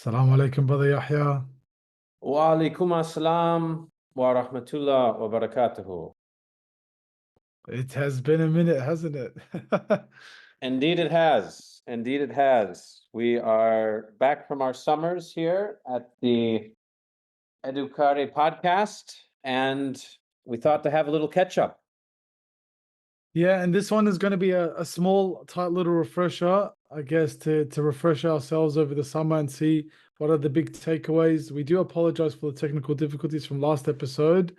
Assalamu alaikum, brother Yahya. Wa alaikum assalam wa rahmatullah wa barakatuhu. It has been a minute, hasn't it? Indeed it has. Indeed it has. We are back from our summers here at the Educare.Podcast, and we thought to have a little catch up. Yeah, and this one is going to be a small, tight little refresher, I guess, to refresh ourselves over the summer and see what are the big takeaways. We do apologize for the technical difficulties from last episode.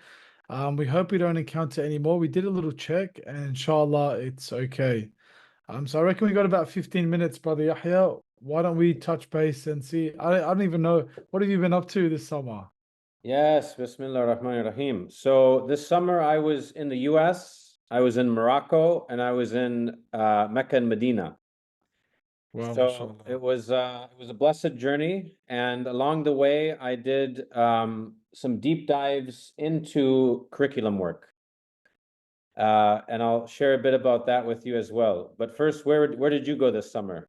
We hope we don't encounter any more. We did a little check, and inshallah, it's okay. So I reckon we got about 15 minutes, brother Yahya. Why don't we touch base and see? I don't even know. What have you been up to this summer? Yes, Bismillah ar-Rahman ar-Rahim. So this summer I was in the US, I was in Morocco, and I was in Mecca and Medina. Wow, So mashallah. it was a blessed journey, and along the way I did some deep dives into curriculum work. And I'll share a bit about that with you as well. But first, where did you go this summer?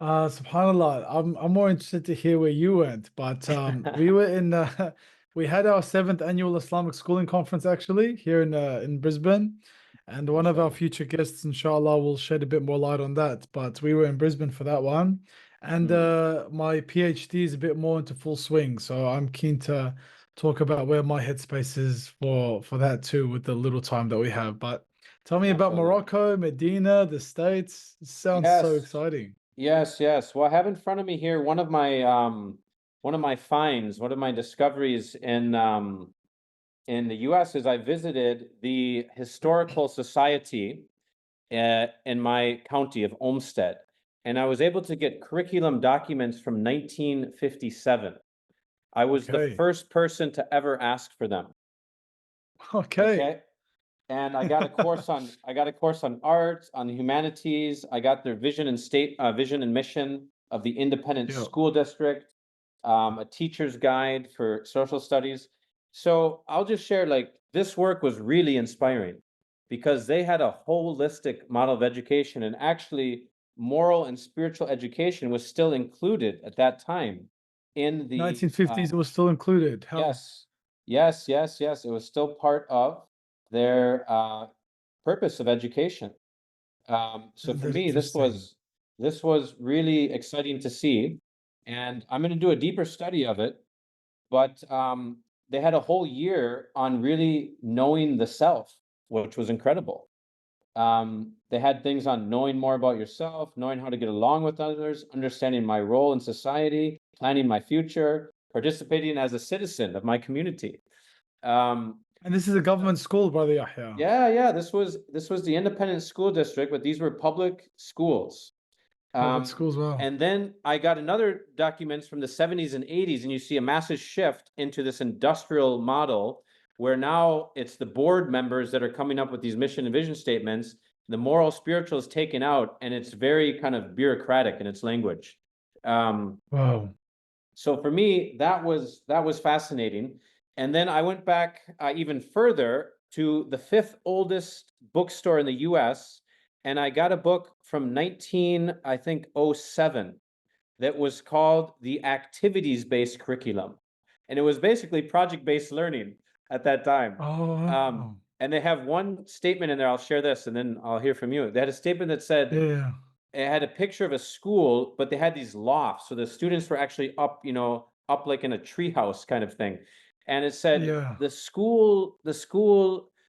SubhanAllah, I'm more interested to hear where you went, but we were in we had our 7th annual Islamic Schooling Conference actually here in Brisbane, and one of our Mashallah. future guests, inshallah, will shed a bit more light on that. But we were in Brisbane for that one, and my PhD is a bit more into full swing, so I'm keen to talk about where my headspace is for that too, with the little time that we have. But tell me about Mashallah. Morocco, Medina, the States. It sounds so Yes, exciting. yes. Well, I have in front of me here one of my finds, one of my discoveries in the US is I visited the Historical Society in my county of Olmsted, and I was able to get curriculum documents from 1957. I was the Okay. first person to ever ask for them. Okay. And I got a course on art, on humanities. I got their vision and mission of the independent Yeah. school district, a teacher's guide for social studies. So I'll just share, like, this work was really inspiring because they had a holistic model of education, and actually moral and spiritual education was still included at that time in the 1950s, it was still included. How? yes. It was still part of their purpose of education. So for That's me, interesting. this was really exciting to see, and I'm going to do a deeper study of it. But they had a whole year on really knowing the self, which was incredible. They had things on knowing more about yourself, knowing how to get along with others, understanding my role in society, planning my future, participating as a citizen of my community. And this is a government school, brother Yahya. Yeah. This was the independent school district, but these were public schools. Public schools, wow. And then I got another documents from the 70s and 80s, and you see a massive shift into this industrial model where now it's the board members that are coming up with these mission and vision statements. The moral spiritual is taken out, and it's very kind of bureaucratic in its language. Wow. So for me, that was fascinating. And then I went back even further to the 5th oldest bookstore in the US, and I got a book from 1907 that was called the Activities-Based Curriculum. And it was basically project-based learning at that time. Oh, And they have one statement in there, I'll share this and then I'll hear from you. They had a statement that said, yeah. it had a picture of a school, but they had these lofts. So the students were actually up, up like in a treehouse kind of thing. And it said, Yeah. the school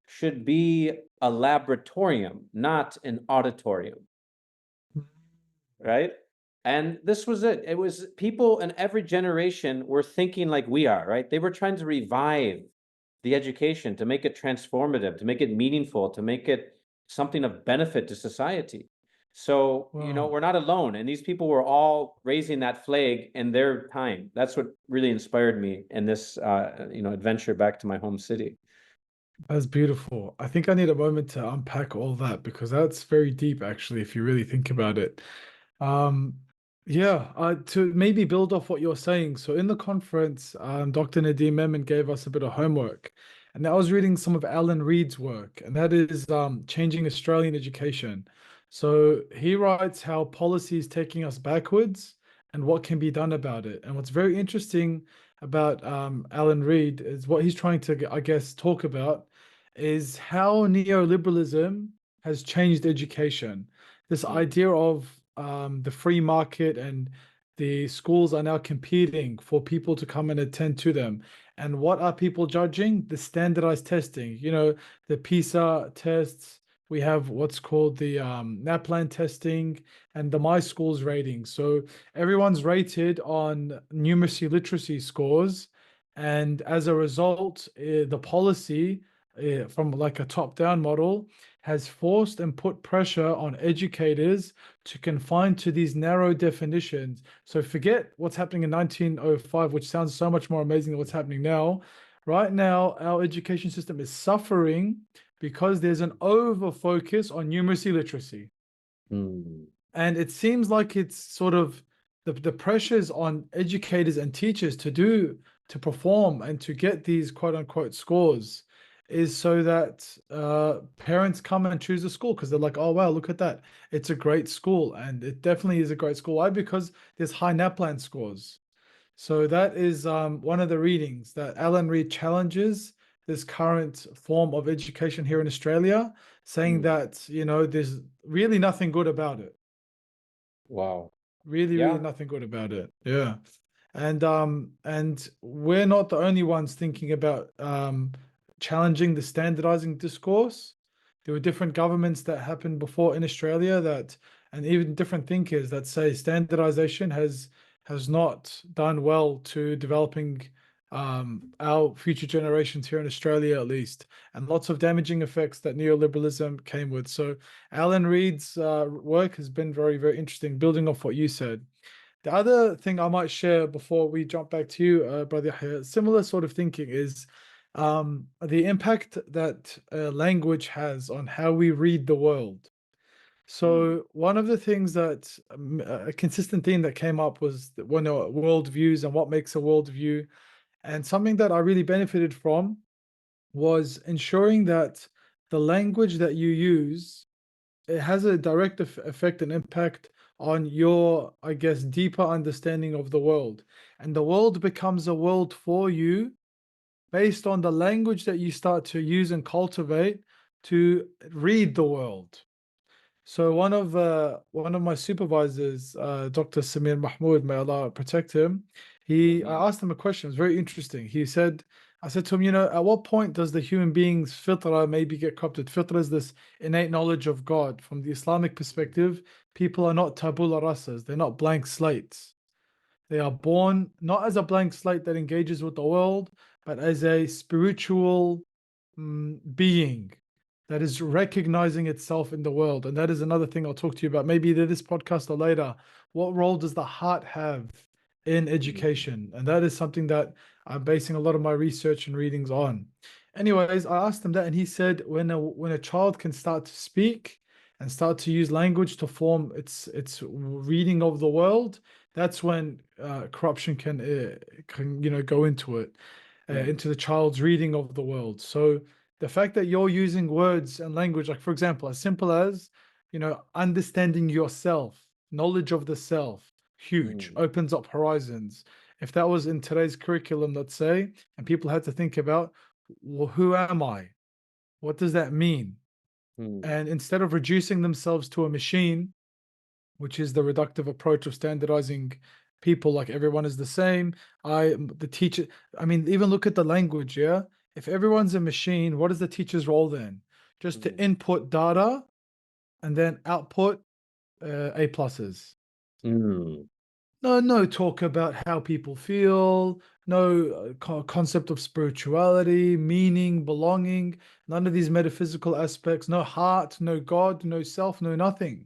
should be a laboratorium, not an auditorium. Right? And this was it. It was people in every generation were thinking like we are, right? They were trying to revive the education, to make it transformative, to make it meaningful, to make it something of benefit to society. So, Wow. we're not alone. And these people were all raising that flag in their time. That's what really inspired me in this, adventure back to my home city. That's beautiful. I think I need a moment to unpack all that because that's very deep, actually, if you really think about it. Um, yeah, to maybe build off what you're saying. So in the conference, Dr. Nadeem Memon gave us a bit of homework, and I was reading some of Alan Reid's work, and that is changing Australian education. So he writes how policy is taking us backwards and what can be done about it. And what's very interesting about Alan Reid is what he's trying to, I guess, talk about is how neoliberalism has changed education. This Mm, idea of the free market and the schools are now competing for people to come and attend to them. And what are people judging? The standardized testing, the PISA tests. We have what's called the NAPLAN testing and the My Schools rating. So everyone's rated on numeracy literacy scores. And as a result, the policy from like a top-down model has forced and put pressure on educators to confine to these narrow definitions. So forget what's happening in 1905, which sounds so much more amazing than what's happening now. Right now, our education system is suffering because there's an over focus on numeracy literacy. mm, And it seems like it's sort of the pressures on educators and teachers to perform and to get these quote unquote scores is so that parents come and choose a school because they're like, oh wow, look at that. It's a great school. And it definitely is a great school. Why? Because there's high NAPLAN scores. So that is one of the readings that Alan Reid challenges this current form of education here in Australia, saying mm. that, there's really nothing good about it. Wow. Really, really Yeah. nothing good about it. Yeah. And we're not the only ones thinking about challenging the standardizing discourse. There were different governments that happened before in Australia that, and even different thinkers that say standardization has not done well to developing our future generations here in Australia, at least, and lots of damaging effects that neoliberalism came with. So Alan Reid's work has been very, very interesting, building off what you said. The other thing I might share before we jump back to you, Brother Yahya, similar sort of thinking is the impact that language has on how we read the world. Mm, So one of the things that a consistent theme that came up was when worldviews and what makes a worldview, and something that I really benefited from was ensuring that the language that you use it has a direct effect and impact on your, I guess, deeper understanding of the world. And the world becomes a world for you based on the language that you start to use and cultivate to read the world. So one of my supervisors, Dr. Samir Mahmood, may Allah protect him, Ameen. I asked him a question. It was very interesting. I said to him, at what point does the human being's fitra maybe get corrupted? Fitra is this innate knowledge of God. From the Islamic perspective, people are not tabula rasas. They're not blank slates. They are born not as a blank slate that engages with the world, but as a spiritual being that is recognizing itself in the world. And that is another thing I'll talk to you about, maybe either this podcast or later. What role does the heart have in Mm, education? And that is something that I'm basing a lot of my research and readings on. Anyways, I asked him that, and he said when a child can start to speak and start to use language to form its reading of the world, that's when corruption can go into it, mm, into the child's reading of the world. So the fact that you're using words and language, like for example, as simple as understanding yourself, knowledge of the self, huge, mm, opens up horizons. If that was in today's curriculum, let's say, and people had to think about, well, who am I? What does that mean? mm, And instead of reducing themselves to a machine, which is the reductive approach of standardizing people like everyone is the same. The teacher, I mean, even look at the language, yeah? If everyone's a machine, what is the teacher's role then? Just to mm, input data and then output A pluses. mm. No talk about how people feel, no concept of spirituality, meaning, belonging, none of these metaphysical aspects, no heart, no God, no self, no nothing.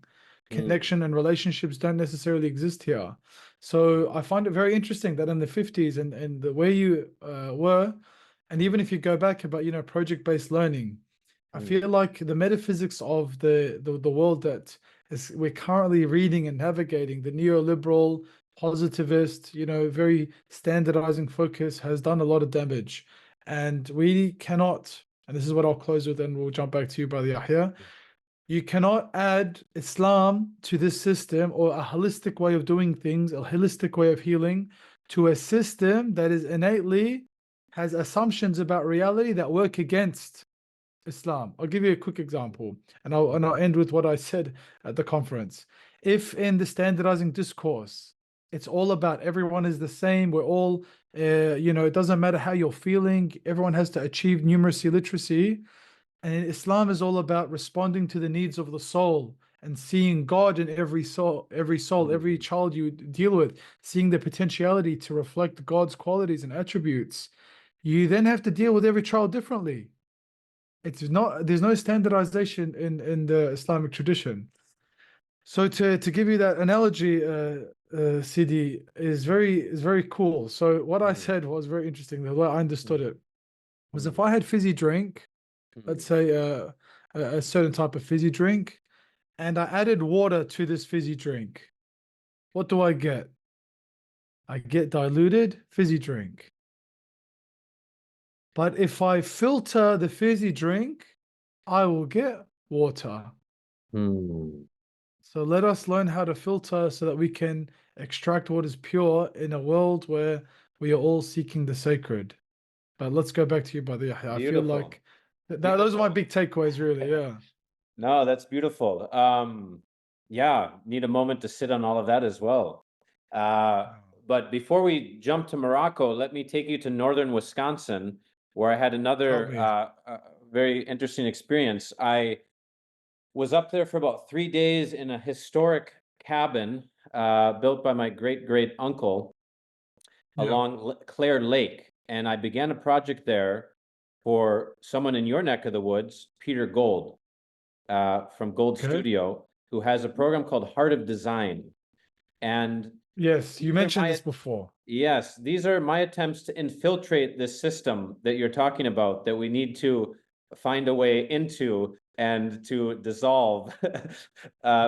Mm, Connection and relationships don't necessarily exist here. So I find it very interesting that in the 50s and the way you were, and even if you go back about, project-based learning, I mm, feel like the metaphysics of the world that we're currently reading and navigating, the neoliberal, positivist, very standardizing focus has done a lot of damage. And we cannot, and this is what I'll close with, and we'll jump back to you, Brother Yahya. You cannot add Islam to this system or a holistic way of doing things, a holistic way of healing to a system that is innately has assumptions about reality that work against Islam. I'll give you a quick example, and I'll end with what I said at the conference. If in the standardizing discourse, it's all about everyone is the same, we're all, it doesn't matter how you're feeling, everyone has to achieve numeracy literacy. And Islam is all about responding to the needs of the soul and seeing God in every soul, every mm, child you deal with, seeing the potentiality to reflect God's qualities and attributes. You then have to deal with every child differently. It's not there's no standardization in the Islamic tradition. So to give you that analogy, CD is very cool. So what I mm, said was very interesting. The way I understood mm, it was if mm, I had fizzy drink, let's mm, say a certain type of fizzy drink, and I added water to this fizzy drink, what do I get? I get diluted fizzy drink. But if I filter the fizzy drink, I will get water. mm. So let us learn how to filter so that we can extract what is pure in a world where we are all seeking the sacred. But let's go back to you, Brother Yahya. I feel Beautiful. like those are my Beautiful. big takeaways, really. Yeah. No, that's beautiful. Yeah, need a moment to sit on all of that as well. Uh, Oh, but before we jump to Morocco, let me take you to northern Wisconsin, where I had tell another me. very interesting experience. I was up there for about 3 days in a historic cabin built by my great great uncle Yeah. along Clare Lake, and I began a project there for someone in your neck of the woods, Peter Gold, from Gold Okay. Studio, who has a program called Heart of Design. And Yes, you these are mentioned my this before. yes, these are my attempts to infiltrate this system that you're talking about that we need to find a way into and to dissolve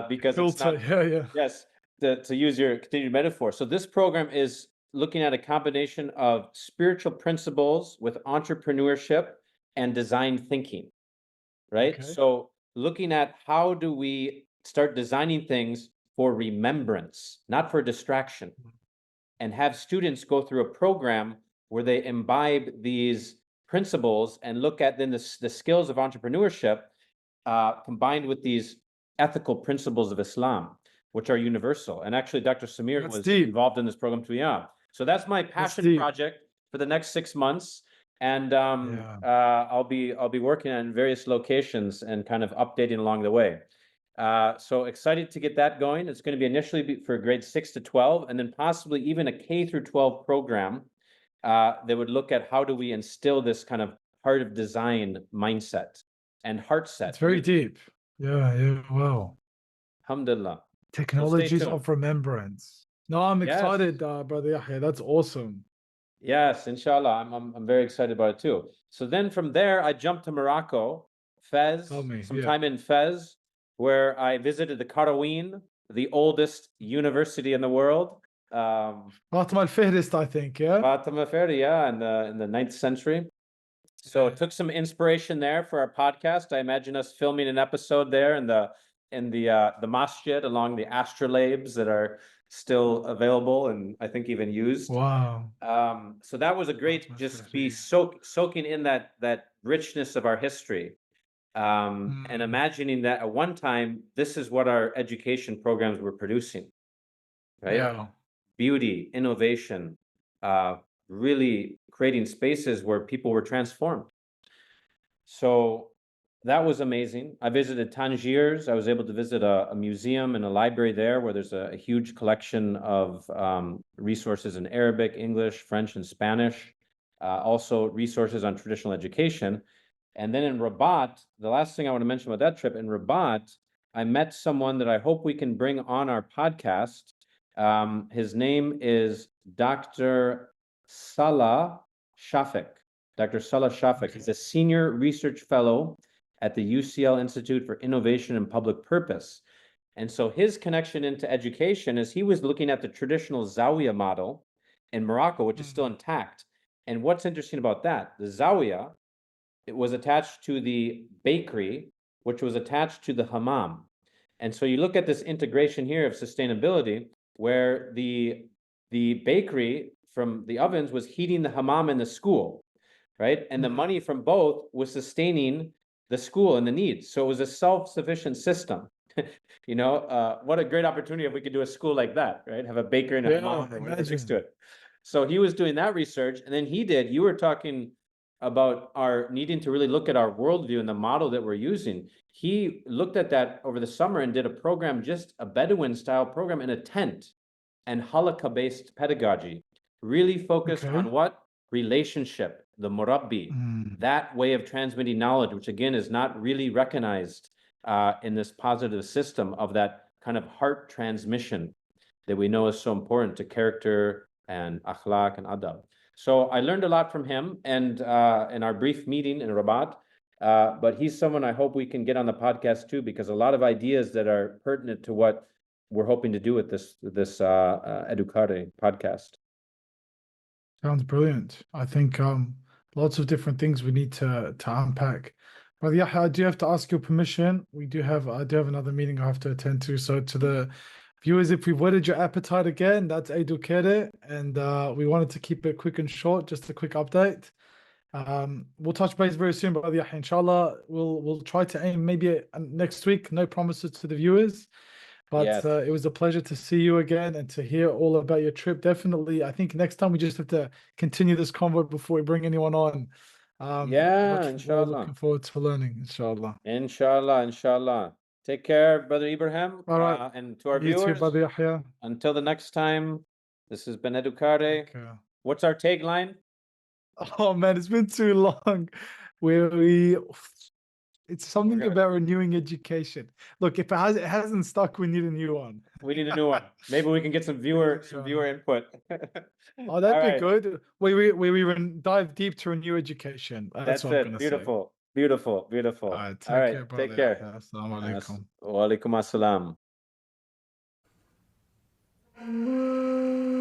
because it's Filter. not Yeah, yeah. yes, to use your continued metaphor. So this program is looking at a combination of spiritual principles with entrepreneurship and design thinking, right? Okay. So looking at how do we start designing things for remembrance, not for distraction, and have students go through a program where they imbibe these principles and look at then the skills of entrepreneurship combined with these ethical principles of Islam, which are universal. And actually, Dr. Samir That's was deep. involved in this program too. Yeah. So that's my That's passion deep. project for the next 6 months. And Yeah. I'll be working on various locations and kind of updating along the way. So excited to get that going. It's going to be initially for grades 6 to 12, and then possibly even a K through 12 program that would look at how do we instill this kind of heart of design mindset and heart It's set, very really. deep. Yeah, yeah. Wow. Alhamdulillah. So stay Technologies tuned. of remembrance. No, I'm Yes. excited, Brother Yahya. That's awesome. Yes, inshallah. I'm very excited about it too. So then from there, I jumped to Morocco, Tell Fez, me. some Yeah. time in Fez, where I visited the Qarawiyyin, the oldest university in the world. Fatima al-Fihrist, I think. Yeah. Fatima Ferdi, yeah, in the 9th century. So Yeah. took some inspiration there for our podcast. I imagine us filming an episode there in the masjid along the astrolabes that are still available and I think even used. Wow. So that was a great Fatima just be al-Fihrist. soaking in that richness of our history. And Hmm. imagining that at one time this is what our education programs were producing, right? Yeah. Beauty, innovation, uh, really creating spaces where people were transformed. So that was amazing. I visited Tangiers. I was able to visit a museum and a library there where there's a huge collection of resources in Arabic, English, French, and Spanish. Also resources on traditional education. And then in Rabat, the last thing I want to mention about that trip, in Rabat, I met someone that I hope we can bring on our podcast. His name is Dr. Salah Shafik. Dr. Salah Shafik. He's a senior research fellow at the UCL Institute for Innovation and Public Purpose. And so his connection into education is he was looking at the traditional Zawiya model in Morocco, which is still intact. And what's interesting about that, the Zawiya, it was attached to the bakery, which was attached to the hammam. And so you look at this integration here of sustainability, where the bakery from the ovens was heating the hammam in the school, right? And the money from both was sustaining the school and the needs. So it was a self-sufficient system. What a great opportunity if we could do a school like that, right? Have a baker and a hammam or whatever next to it. So he was doing that research, and then you were talking about our needing to really look at our worldview and the model that we're using. He looked at that over the summer and did a program, just a Bedouin style program in a tent and halakha-based pedagogy, really focused on what? Relationship, the murabbi, that way of transmitting knowledge, which again is not really recognized in this positive system of that kind of heart transmission that we know is so important to character and akhlaq and adab. So I learned a lot from him and in our brief meeting in Rabat, but he's someone I hope we can get on the podcast too, because a lot of ideas that are pertinent to what we're hoping to do with this Educare podcast. Sounds brilliant. I think lots of different things we need to unpack. Brother Yahya, I do have to ask your permission. I do have another meeting I have to attend to. So to the viewers, if we've whetted your appetite again, that's Educere, and we wanted to keep it quick and short, just a quick update. We'll touch base very soon, Brother Yahya. Inshallah, we'll try to aim maybe next week. No promises to the viewers. But Yes. It was a pleasure to see you again and to hear all about your trip. Definitely, I think next time we just have to continue this convo before we bring anyone on. Inshallah. Looking forward to learning, inshallah. Inshallah. Take care, Brother Ibrahim. All right. And to our You too, viewers, Brother Yahya. until the next time, this has been Educare. Okay. What's our tagline? Oh man, it's been too long. It's something about renewing education. Look, if it hasn't stuck, we need a new one. We need a new one. Maybe we can get some viewer input. Oh, that'd be good. We dive deep to renew education. That's what I'm gonna say. Beautiful. All right, take care. Assalamu alaikum. Wa alaikum assalam.